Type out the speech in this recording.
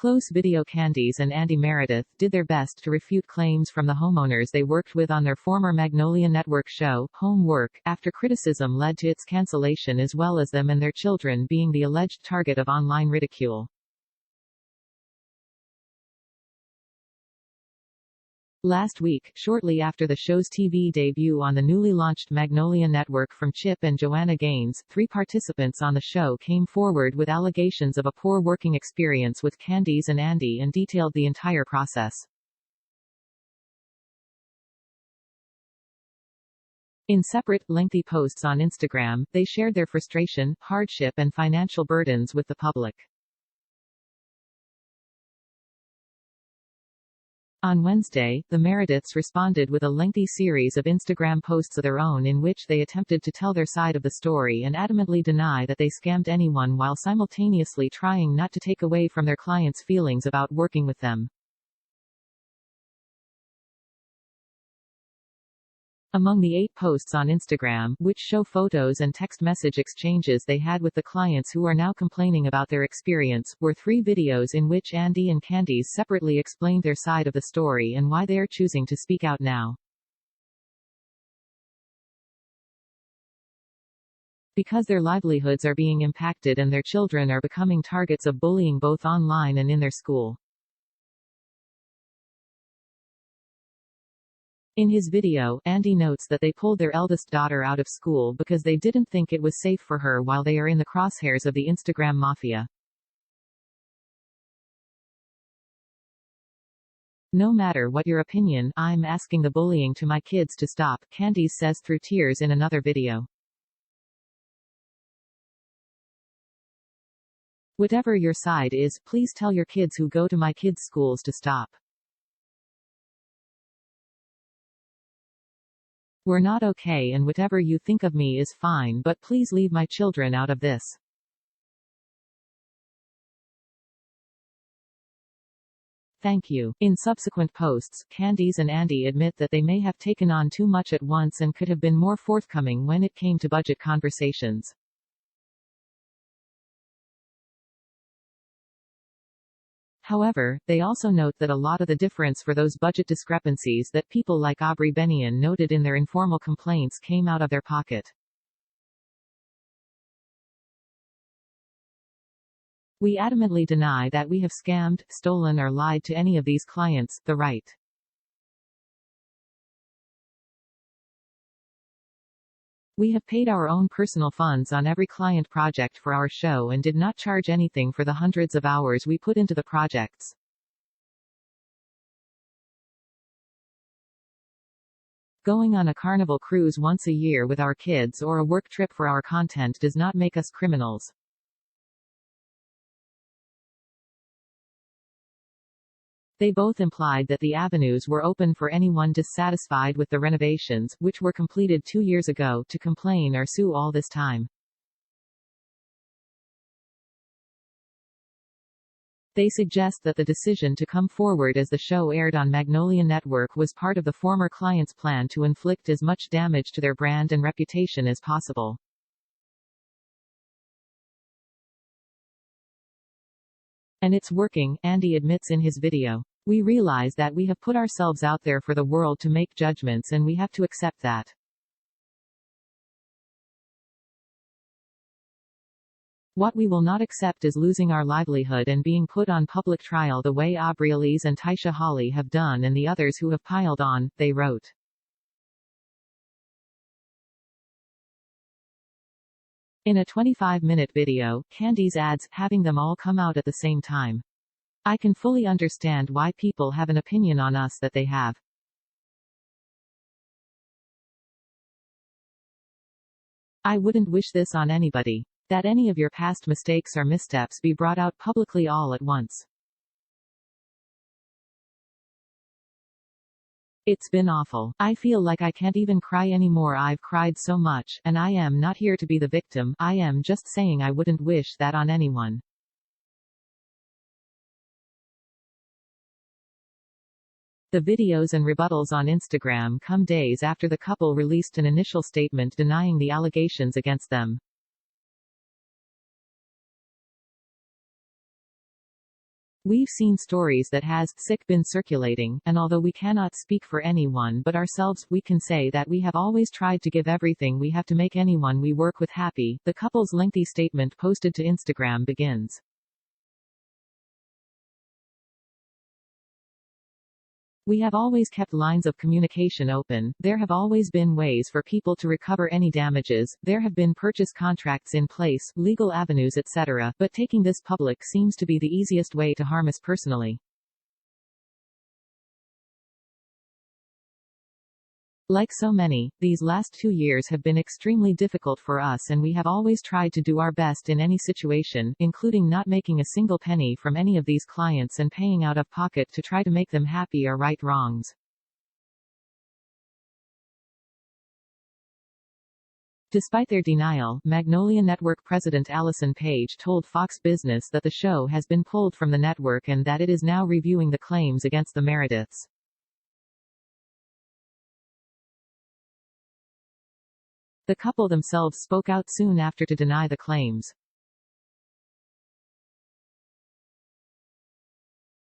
Close video. Candis and Andy Meredith did their best to refute claims from the homeowners they worked with on their former Magnolia Network show, Home Work, after criticism led to its cancellation, as well as them and their children being the alleged target of online ridicule. Last week, shortly after the show's TV debut on the newly launched Magnolia Network from Chip and Joanna Gaines, 3 participants on the show came forward with allegations of a poor working experience with Candis and Andy and detailed the entire process. In separate, lengthy posts on Instagram, they shared their frustration, hardship and financial burdens with the public. On Wednesday, the Merediths responded with a lengthy series of Instagram posts of their own in which they attempted to tell their side of the story and adamantly deny that they scammed anyone, while simultaneously trying not to take away from their clients' feelings about working with them. Among the 8 posts on Instagram, which show photos and text message exchanges they had with the clients who are now complaining about their experience, were 3 videos in which Andy and Candis separately explained their side of the story and why they are choosing to speak out now. Because their livelihoods are being impacted and their children are becoming targets of bullying both online and in their school. In his video, Andy notes that they pulled their eldest daughter out of school because they didn't think it was safe for her while they are in the crosshairs of the Instagram mafia. No matter what your opinion, I'm asking the bullying to my kids to stop, Candis says through tears in another video. Whatever your side is, please tell your kids who go to my kids' schools to stop. We're not okay, and whatever you think of me is fine, but please leave my children out of this. Thank you. In subsequent posts, Candis and Andy admit that they may have taken on too much at once and could have been more forthcoming when it came to budget conversations. However, they also note that a lot of the difference for those budget discrepancies that people like Aubrey Benion noted in their informal complaints came out of their pocket. We adamantly deny that we have scammed, stolen or lied to any of these clients, the right. We have paid our own personal funds on every client project for our show and did not charge anything for the hundreds of hours we put into the projects. Going on a carnival cruise once a year with our kids or a work trip for our content does not make us criminals. They both implied that the avenues were open for anyone dissatisfied with the renovations, which were completed 2 years ago, to complain or sue all this time. They suggest that the decision to come forward as the show aired on Magnolia Network was part of the former client's plan to inflict as much damage to their brand and reputation as possible. And it's working, Andy admits in his video. We realize that we have put ourselves out there for the world to make judgments and we have to accept that. What we will not accept is losing our livelihood and being put on public trial the way Aubrey Elise and Taisha Hawley have done and the others who have piled on, they wrote. In a 25-minute video, Candis adds, having them all come out at the same time. I can fully understand why people have an opinion on us that they have. I wouldn't wish this on anybody. That any of your past mistakes or missteps be brought out publicly all at once. It's been awful. I feel like I can't even cry anymore. I've cried so much, and I am not here to be the victim. I am just saying I wouldn't wish that on anyone. The videos and rebuttals on Instagram come days after the couple released an initial statement denying the allegations against them. We've seen stories that has sick been circulating, and although we cannot speak for anyone but ourselves, we can say that we have always tried to give everything we have to make anyone we work with happy. The couple's lengthy statement posted to Instagram begins. We have always kept lines of communication open. There have always been ways for people to recover any damages. There have been purchase contracts in place, legal avenues, etc. But taking this public seems to be the easiest way to harm us personally. Like so many, these last 2 years have been extremely difficult for us, and we have always tried to do our best in any situation, including not making a single penny from any of these clients and paying out of pocket to try to make them happy or right wrongs. Despite their denial, Magnolia Network president Allison Page told Fox Business that the show has been pulled from the network and that it is now reviewing the claims against the Merediths. The couple themselves spoke out soon after to deny the claims.